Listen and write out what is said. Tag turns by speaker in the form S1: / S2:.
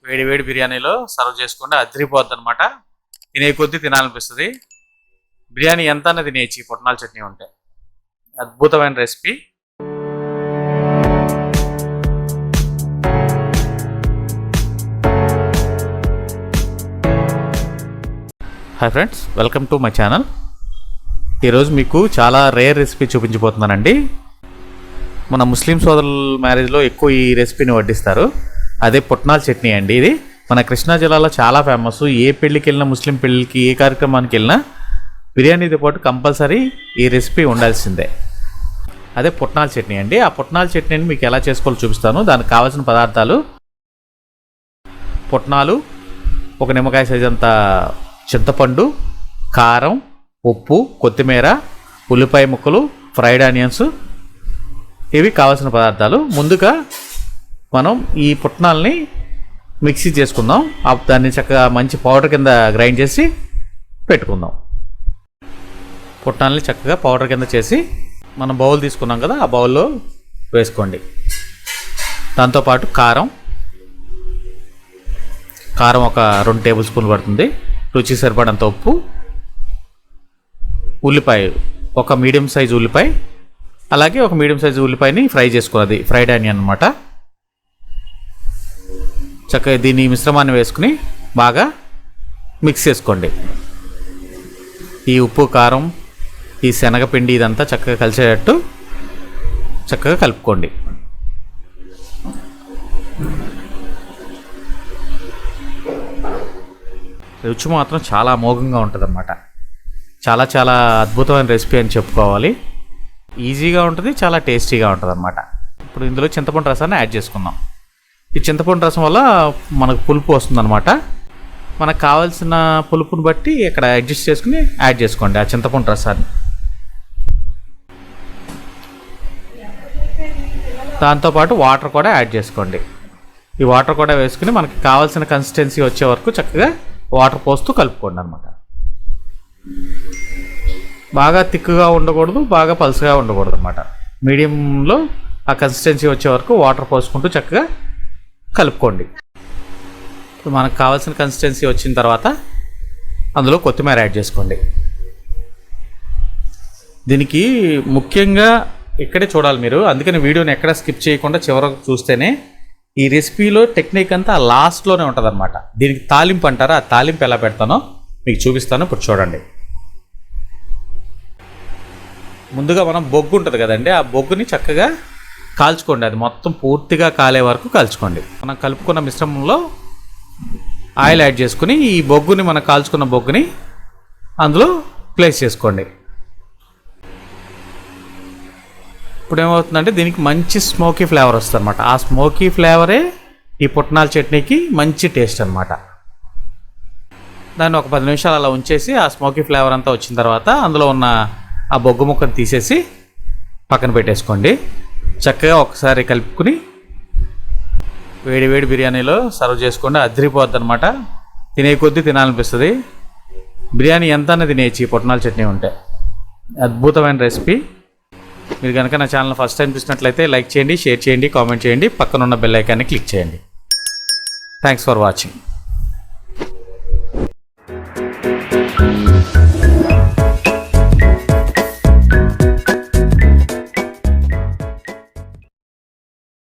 S1: వేడి వేడి బిర్యానీలో సర్వ్ చేసుకుంటే అదిరిపోద్ది అనమాట. తినే కొద్దీ తినాలనిపిస్తుంది. బిర్యానీ ఎంత అన్నది తినేయచ్చు ఈ పుట్నాల చట్నీ ఉంటే. అద్భుతమైన recipe. Hi friends, welcome to my channel. ఈరోజు మీకు చాలా రేర్ రెసిపీ చూపించబోతున్నానండి. మన ముస్లిం సోదరుల మ్యారేజ్లో ఎక్కువ ఈ రెసిపీని వడ్డిస్తారు. అదే పుట్నాల చట్నీ అండి. ఇది మన కృష్ణా జిల్లాలో చాలా ఫేమస్. ఏ పెళ్ళికి వెళ్ళినా, ముస్లిం పెళ్ళికి, ఏ కార్యక్రమానికి వెళ్ళినా బిర్యానీతో పాటు కంపల్సరీ ఈ రెసిపీ ఉండాల్సిందే. అదే పుట్నాల చట్నీ అండి. ఆ పుట్నాల చట్నీని మీకు ఎలా చేసుకోవాలో చూపిస్తాను. దానికి కావాల్సిన పదార్థాలు: పుట్నాలు, ఒక నిమ్మకాయ సైజ్ అంత చింతపండు, కారం, ఉప్పు, కొత్తిమీర, ఉల్లిపాయ ముక్కలు, ఫ్రైడ్ ఆనియన్స్. ఇవి కావాల్సిన పదార్థాలు. ముందుగా మనం ఈ పుట్నాలని మిక్సీ చేసుకుందాం. దాన్ని చక్కగా మంచి పౌడర్ కింద గ్రైండ్ చేసి పెట్టుకుందాం. పుట్నాలని చక్కగా పౌడర్ కింద చేసి మనం బౌల్ తీసుకున్నాం కదా, ఆ బౌల్లో వేసుకోండి. దాంతోపాటు కారం ఒక 2 టేబుల్ స్పూన్లు పడుతుంది. రుచికి సరిపడంత ఉప్పు, ఉల్లిపాయ ఒక మీడియం సైజు ఉల్లిపాయ, అలాగే ఒక మీడియం సైజు ఉల్లిపాయని ఫ్రై చేసుకున్నది, ఫ్రైడ్ ఆనియన్ అనమాట. చక్కగా దీని మిశ్రమాన్ని వేసుకుని బాగా మిక్స్ చేసుకోండి. ఈ ఉప్పు, కారం, ఈ శనగపిండి ఇదంతా చక్కగా కలిసేటట్టు చక్కగా కలుపుకోండి. రుచి మాత్రం చాలా అమోఘంగా ఉంటుంది అన్నమాట. చాలా చాలా అద్భుతమైన రెసిపీ అని చెప్పుకోవాలి. ఈజీగా ఉంటుంది, చాలా టేస్టీగా ఉంటుంది అన్నమాట. ఇప్పుడు ఇందులో చింతపండు రసాన్ని యాడ్ చేసుకుందాం. ఈ చింతపండు రసం వల్ల మనకు పులుపు వస్తుందన్నమాట. మనకు కావాల్సిన పులుపుని బట్టి ఇక్కడ అడ్జస్ట్ చేసుకుని యాడ్ చేసుకోండి ఆ చింతపండు రసాన్ని. దాంతోపాటు వాటర్ కూడా యాడ్ చేసుకోండి. ఈ వాటర్ కూడా వేసుకుని మనకి కావాల్సిన కన్సిస్టెన్సీ వచ్చే వరకు చక్కగా వాటర్ పోస్తూ కలుపుకోండి అనమాట. బాగా తిక్కుగా ఉండకూడదు, బాగా పలుసుగా ఉండకూడదు అనమాట. మీడియంలో ఆ కన్సిస్టెన్సీ వచ్చే వరకు వాటర్ పోసుకుంటూ చక్కగా కలుపుకోండి. మనకు కావాల్సిన కన్సిస్టెన్సీ వచ్చిన తర్వాత అందులో కొత్తిమీర యాడ్ చేసుకోండి. దీనికి ముఖ్యంగా ఇక్కడే చూడాలి మీరు, అందుకని వీడియోని ఎక్కడ స్కిప్ చేయకుండా చివరకు చూస్తేనే. ఈ రెసిపీలో టెక్నిక్ అంతా లాస్ట్లోనే ఉంటుంది అనమాట. దీనికి తాలింపు అంటారా, ఆ తాలింపు ఎలా పెడతానో మీకు చూపిస్తాను. ఇప్పుడు చూడండి. ముందుగా మనం బొగ్గు ఉంటుంది కదండి, ఆ బొగ్గుని చక్కగా కాల్చుకోండి. అది మొత్తం పూర్తిగా కాలే వరకు కాల్చుకోండి. మనం కలుపుకున్న మిశ్రమంలో ఆయిల్ యాడ్ చేసుకుని ఈ బొగ్గుని, మనం కాల్చుకున్న బొగ్గుని అందులో ప్లేస్ చేసుకోండి. ఇప్పుడు ఏమవుతుందంటే దీనికి మంచి స్మోకీ ఫ్లేవర్ వస్తుంది అనమాట. ఆ స్మోకీ ఫ్లేవరే ఈ పుట్నాల చట్నీకి మంచి టేస్ట్ అనమాట. దాన్ని ఒక 10 నిమిషాలు అలా ఉంచేసి ఆ స్మోకీ ఫ్లేవర్ అంతా వచ్చిన తర్వాత అందులో ఉన్న ఆ బొగ్గు ముక్కను తీసేసి పక్కన పెట్టేసుకోండి. చక్కగా ఒకసారి కలుపుకుని వేడి వేడి బిర్యానీలో సర్వ్ చేసుకోండి. అదిరిపోద్ది అనమాట. తినే కొద్దీ తినాలనిపిస్తుంది. బిర్యానీ ఎంత అన్నది తినేయచ్చు ఈ పుట్నాల చట్నీ ఉంటే. అద్భుతమైన రెసిపీ. మీరు కనుక నా ఛానల్ ఫస్ట్ టైం చూసినట్లయితే లైక్ చేయండి, షేర్ చేయండి, కామెంట్ చేయండి, పక్కన ఉన్న బెల్ ఐకాన్ని క్లిక్ చేయండి. Thanks for watching.